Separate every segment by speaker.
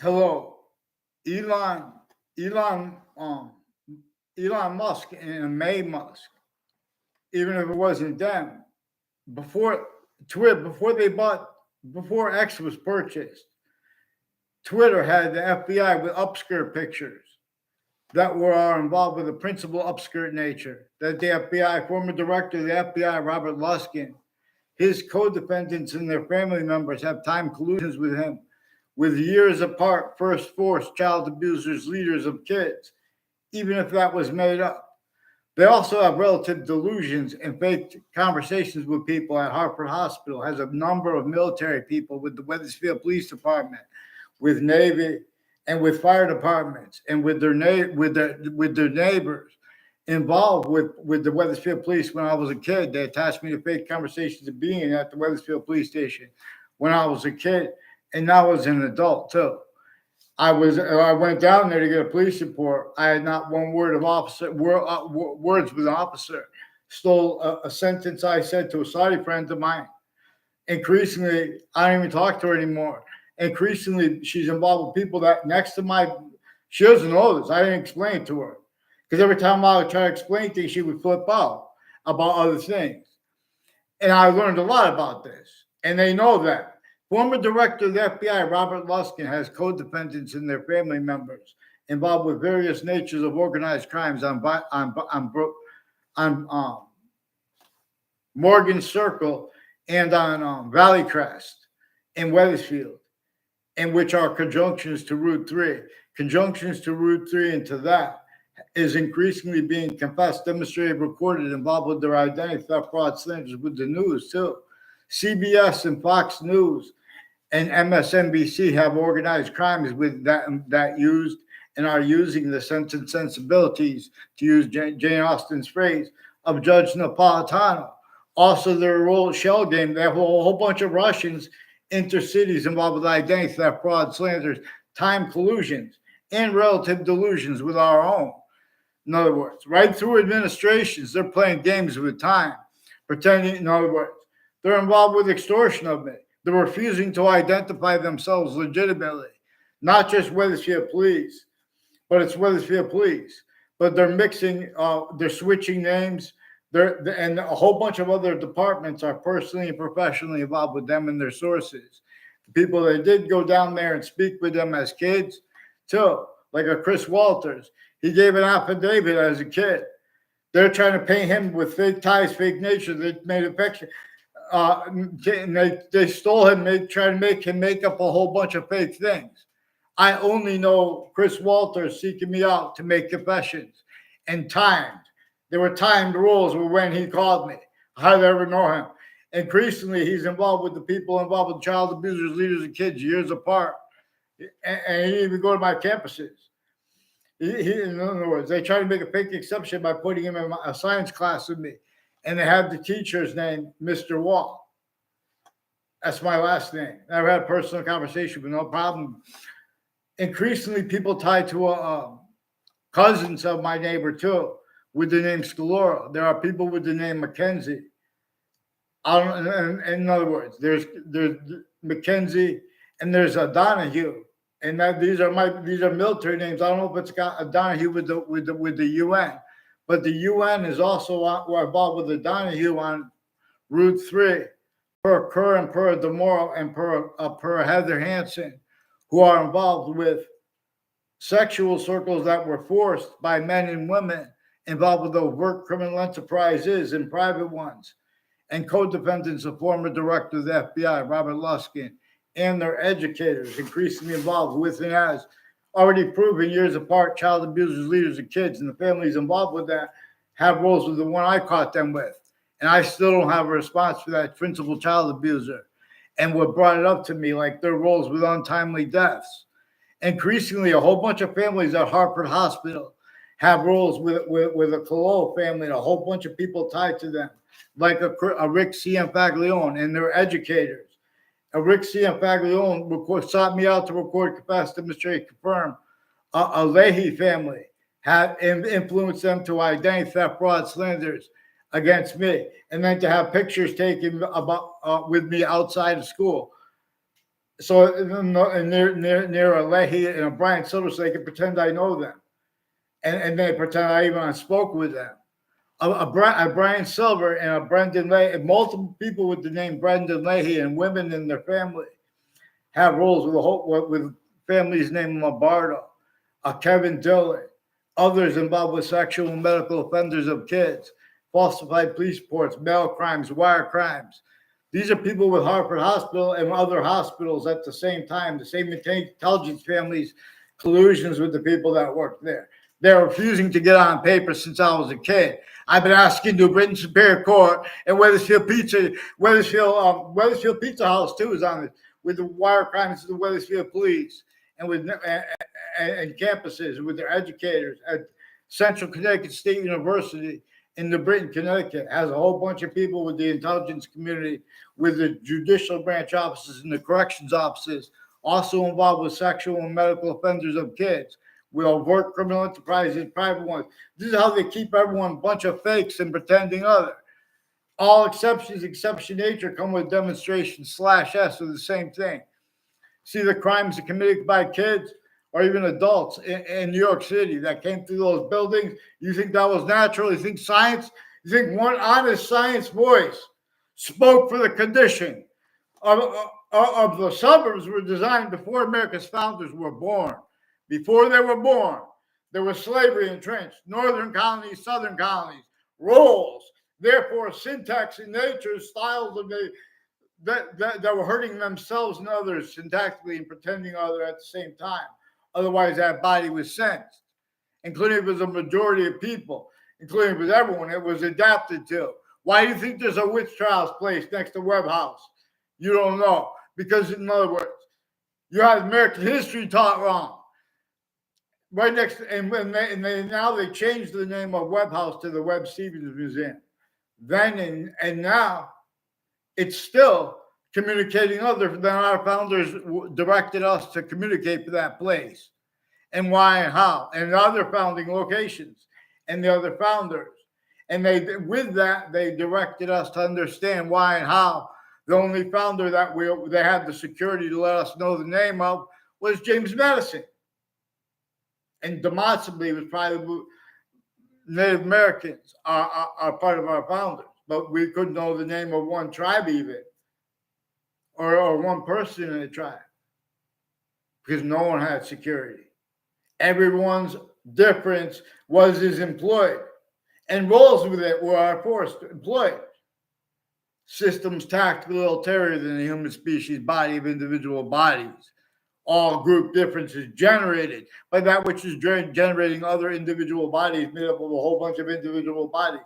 Speaker 1: Hello, Elon, Elon, Elon Musk and May Musk. Even if it wasn't them, before Twitter, before X was purchased, Twitter had the FBI with upskirt pictures that were involved with the principal upskirt nature. That the FBI, former director of the FBI, Robert Luskin, his co-defendants and their family members have time collusions with him, with years apart, first force child abusers, leaders of kids, even if that was made up. They also have relative delusions and fake conversations with people at Hartford Hospital, has a number of military people with the Wethersfield Police Department, with Navy, and with fire departments, and with their neighbors involved with the Wethersfield Police. When I was a kid, they attached me to fake conversations of being at the Wethersfield Police Station when I was a kid, and now as an adult too. I went down there to get a police report. I had not one word of words with an officer. Stole a sentence I said to a Saudi friend of mine. Increasingly, I don't even talk to her anymore. Increasingly, she's involved with people that next to my. She doesn't know this. I didn't explain it to her because every time I would try to explain things, she would flip out about other things. And I learned a lot about this, and they know that. Former director of the FBI, Robert Luskin, has co-defendants and their family members involved with various natures of organized crimes on Morgan Circle and on Valley Crest in Wethersfield, in which are conjunctions to Route 3. Conjunctions to Route 3 and to that is increasingly being confessed, demonstrated, recorded, involved with their identity theft, fraud, slanders, with the news too. CBS and Fox News and MSNBC have organized crimes with that used and are using the sense and sensibilities, to use Jane Austen's phrase, of Judge Napolitano. Also, their role shell game. They have a whole bunch of Russians intercities involved with identity theft, fraud, slanders, time collusions, and relative delusions with our own. In other words, right through administrations, they're playing games with time, pretending, in other words, they're involved with extortion of me. They're refusing to identify themselves legitimately, not just Wethersfield Police, but it's Wethersfield Police. But they're mixing, they're switching names. And a whole bunch of other departments are personally and professionally involved with them and their sources. The people that did go down there and speak with them as kids, too, like a Chris Walters. He gave an affidavit as a kid. They're trying to paint him with fake ties, fake nature. They made a picture. They stole him. They tried to make him make up a whole bunch of fake things. I only know Chris Walters seeking me out to make confessions, and timed. There were timed rules with when he called me. How did I ever know him? Increasingly, he's involved with the people involved with child abusers, leaders, and kids years apart. And he didn't even go to my campuses. In other words, they tried to make a fake exception by putting him in a science class with me. And they have the teacher's name, Mr. Wall. That's my last name. I've had a personal conversation with no problem. Increasingly, people tied to cousins of my neighbor, too, with the name Scalora. There are people with the name Mackenzie. In other words, there's Mackenzie and there's a Donahue. And that these are military names. I don't know if it's got a Donahue with the UN. But the UN is also involved with the Donahue on Route 3, per Kerr and per DeMoro and per Heather Hansen, who are involved with sexual circles that were forced by men and women involved with overt criminal enterprises and private ones, and co-defendants of former director of the FBI, Robert Luskin, and their educators, increasingly involved with and as already proven years apart, child abusers, leaders, and kids, and the families involved with that have roles with the one I caught them with. And I still don't have a response for that principal child abuser. And what brought it up to me, like their roles with untimely deaths. Increasingly, a whole bunch of families at Hartford Hospital have roles with a Cololo family and a whole bunch of people tied to them, like a Rick Cianfaglione and their educators. Rick Cianfaglione sought me out to record, confess, demonstrate, confirm. A Leahy family had influenced them to identity theft, fraud, slanders against me, and then to have pictures taken about with me outside of school. So near a Leahy and a Brian Silver, so they can pretend I know them, and they pretend I even spoke with them. A Brian Silver and a Brendan Leahy, multiple people with the name Brendan Leahy and women in their family have roles with families named Lombardo, Kevin Dillon, others involved with sexual and medical offenders of kids, falsified police reports, mail crimes, wire crimes. These are people with Hartford Hospital and other hospitals at the same time, the same intelligence families, collusions with the people that work there. They're refusing to get on paper since I was a kid. I've been asking New Britain Superior Court and Wethersfield Pizza House too is on it with the wire crimes of the Wethersfield Police and with and campuses with their educators at Central Connecticut State University in New Britain, Connecticut has a whole bunch of people with the intelligence community, with the judicial branch offices and the corrections offices, also involved with sexual and medical offenders of kids, with overt criminal enterprises, private ones. This is how they keep everyone a bunch of fakes and pretending other. All exceptions, exception nature, come with demonstration /S of the same thing. See the crimes committed by kids or even adults in New York City that came through those buildings. You think that was natural? You think science? You think one honest science voice spoke for the condition of the suburbs were designed before America's founders were born. Before they were born, there was slavery entrenched, northern colonies, southern colonies, roles. Therefore, syntax and nature, styles of that were hurting themselves and others syntactically and pretending other at the same time. Otherwise, that body was sensed, including if it was a majority of people, including with everyone it was adapted to. Why do you think there's a witch trials place next to Webb House? You don't know. Because, in other words, you had American history taught wrong. Right next to, now they changed the name of Webb House to the Webb Stevens Museum. Then and now, it's still communicating other than our founders directed us to communicate to that place and why and how and other founding locations and the other founders. And with that, they directed us to understand why and how. The only founder that they had the security to let us know the name of was James Madison. And demonstrably was probably Native Americans are part of our founders. But we couldn't know the name of one tribe even, or one person in the tribe, because no one had security. Everyone's difference was his employed, and roles with it were our force employed. Systems tactically ulterior than the human species body of individual bodies. All group differences generated by that which is generating other individual bodies made up of a whole bunch of individual bodies.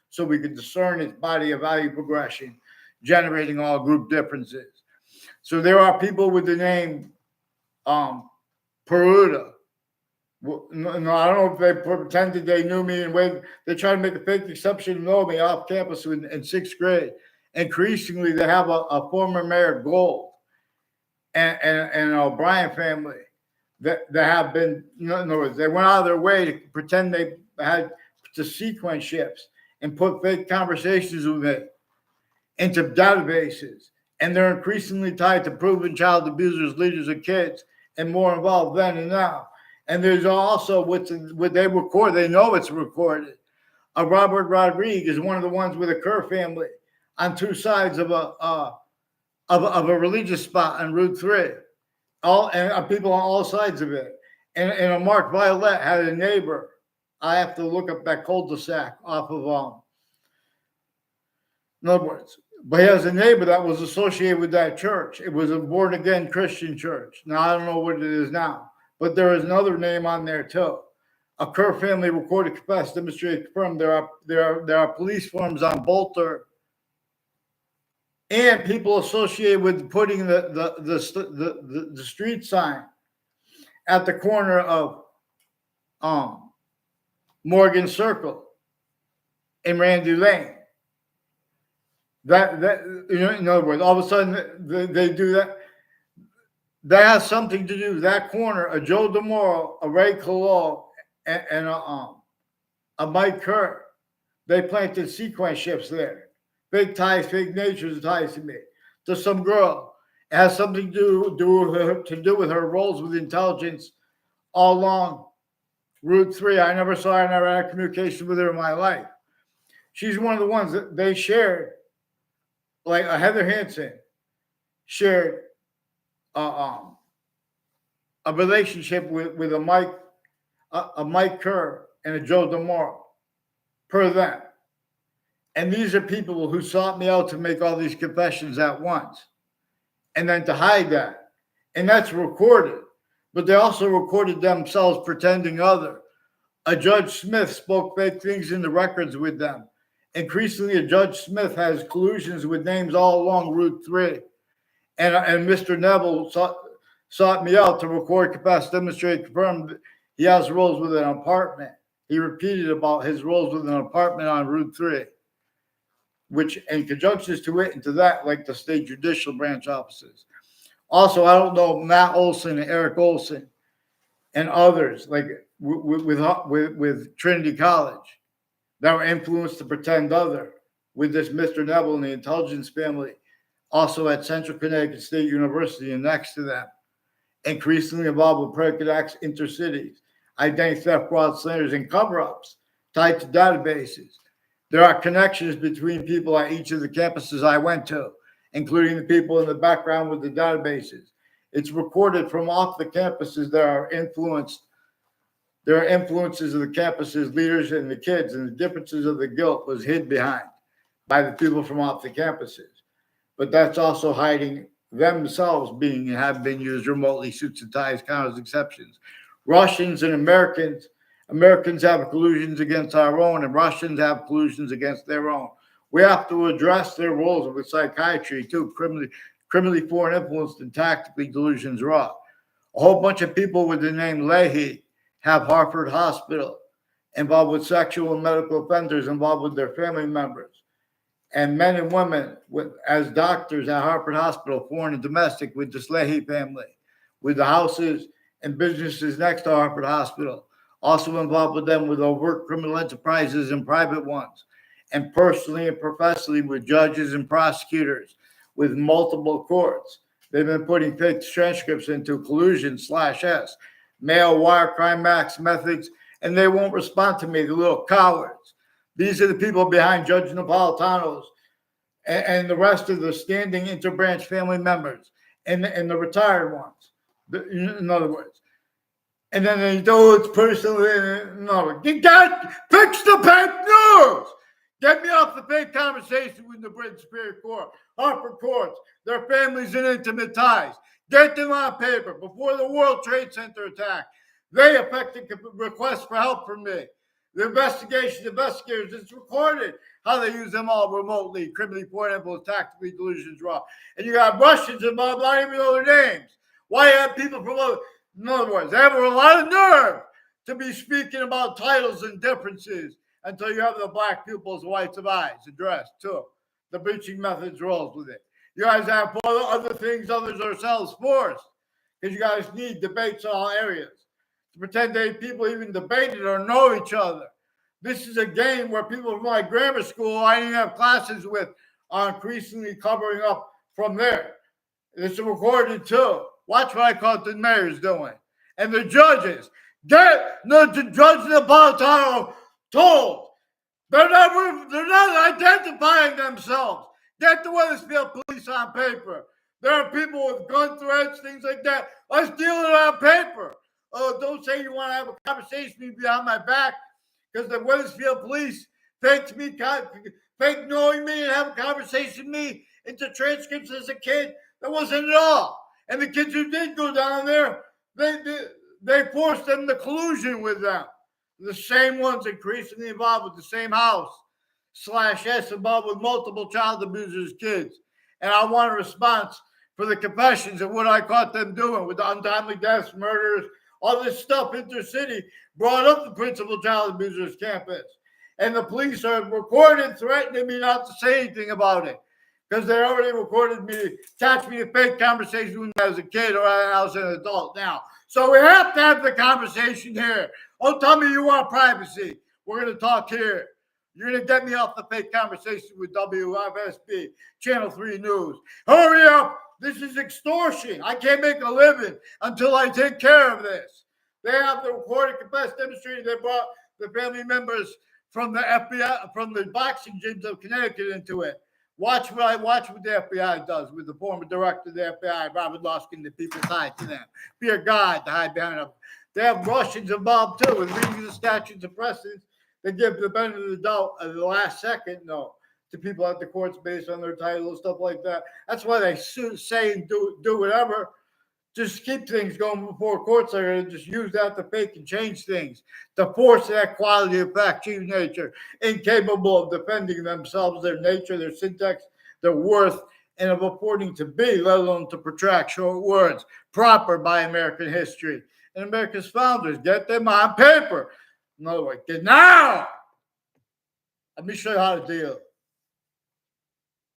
Speaker 1: So we could discern its body of value progression, generating all group differences. So there are people with the name Peruta. No, I don't know if they pretended they knew me and they tried to make a fake exception to know me off campus in sixth grade. Increasingly, they have a former mayor, Gold, and an O'Brien family that have been, in other words, they went out of their way to pretend they had to sequence ships and put fake conversations with it into databases. And they're increasingly tied to proven child abusers, leaders of kids, and more involved then and now. And there's also what they record, they know it's recorded. Robert Rodriguez is one of the ones with a Kerr family on two sides of a religious spot on Route 3. And people on all sides of it. And a Mark Violet had a neighbor. I have to look up that cul-de-sac off of in other words, but he has a neighbor that was associated with that church. It was a born-again Christian church. Now, I don't know what it is now, but there is another name on there, too. A Kerr family recorded, confessed, demonstrated, confirmed. There are police forms on Bolter and people associated with putting the street sign at the corner of Morgan Circle in Randy Lane. That in other words, all of a sudden they do that. That has something to do with that corner. A Joe DeMoro, a Ray Collo, and a Mike Kerr. They planted sequence ships there. Fake ties, fake natures ties to me, to some girl. It has something to do with her roles with intelligence all along Route 3. I never saw her, I never had communication with her in my life. She's one of the ones that they shared, like Heather Hansen shared a relationship with a Mike Kerr and a Joe DeMoro per them. And these are people who sought me out to make all these confessions at once and then to hide that. And that's recorded. But they also recorded themselves pretending other. A Judge Smith spoke fake things in the records with them. Increasingly, a Judge Smith has collusions with names all along Route 3. And Mr. Neville sought me out to record, confess, demonstrate, confirm that he has roles with an apartment. He repeated about his roles with an apartment on Route 3, which in conjunctions to it and to that, like the state judicial branch offices. Also, I don't know Matt Olson and Eric Olson and others like with Trinity College that were influenced to pretend other with this Mr. Neville and the intelligence family, also at Central Connecticut State University and next to them, increasingly involved with predicate acts intercities, identity theft, fraud, slanders, and cover-ups tied to databases. There are connections between people at each of the campuses I went to, including the people in the background with the databases. It's recorded from off the campuses. There are influences of the campuses, leaders, and the kids, and the differences of the guilt was hid behind by the people from off the campuses. But that's also hiding themselves being and have been used remotely, suits and ties, counters, exceptions. Russians and Americans have collusions against our own, and Russians have collusions against their own. We have to address their roles with psychiatry too, criminally foreign influenced and tactically delusions raw. A whole bunch of people with the name Leahy have Hartford Hospital involved with sexual and medical offenders involved with their family members. And men and women as doctors at Hartford Hospital, foreign and domestic, with this Leahy family, with the houses and businesses next to Hartford Hospital, also involved with them with overt criminal enterprises and private ones, and personally and professionally with judges and prosecutors, with multiple courts. They've been putting fake transcripts into collusion/S, mail, wire, crime max methods, and they won't respond to me, the little cowards. These are the people behind Judge Napolitano's and the rest of the standing interbranch family members and the retired ones, in other words. And then they do it's personal. No, you got fix the fake news. Get me off the fake conversation with the British Superior Court, Hartford courts, their families and intimate ties. Get them on paper before the World Trade Center attack. They effected requests for help from me. The investigators, it's recorded how they use them all remotely, criminally foreign influence, tactically delusions raw. And you got Russians involved, I don't even know their names. Why you have people from other, in other words, they have a lot of nerve to be speaking about titles and differences until you have the black pupils, whites of eyes addressed too. The breaching methods rolls with it. You guys have other things others ourselves forced because you guys need debates in all areas. To pretend that people even debated or know each other. This is a game where people from my grammar school I didn't have classes with are increasingly covering up from there. It's recorded too. Watch what I caught the mayor's doing. And the judges. Get the Judge Napolitano told. They're not identifying themselves. Get the Wethersfield police on paper. There are people with gun threats, things like that. Let's deal it on paper. Oh, don't say you want to have a conversation with me behind my back because the Wethersfield police fake knowing me and have a conversation with me into transcripts as a kid. That wasn't at all. And the kids who did go down there, they forced them to collusion with them. The same ones increasingly involved with the same house/S involved with multiple child abusers' kids. And I want a response for the confessions of what I caught them doing with the untimely deaths, murders, all this stuff intercity brought up the principal child abusers campus. And the police are recorded threatening me not to say anything about it because they already recorded me, attached me to fake conversations when I was a kid or I was an adult now. So we have to have the conversation here. Oh, tell me you want privacy. We're going to talk here. You're going to get me off the fake conversation with WFSB, Channel 3 News. Hurry up. This is extortion. I can't make a living until I take care of this. They have the recorded confessed demonstrating they brought the family members from the FBI, from the boxing gyms of Connecticut into it. Watch what the FBI does with the former director of the FBI, Robert Luskin, the people tied to them. Fear God to hide behind them. They have Russians involved too, with reading the statutes and precedents. They give the benefit of the doubt at the last second, no, to people at the courts based on their title and stuff like that. That's why they say and do whatever. Just keep things going before courts are going to just use that to fake and change things, to force that quality of fact, true nature, incapable of defending themselves, their nature, their syntax, their worth, and of affording to be, let alone to protract short words, proper by American history. And America's founders, get them on paper. In other words, get now. Let me show you how to deal.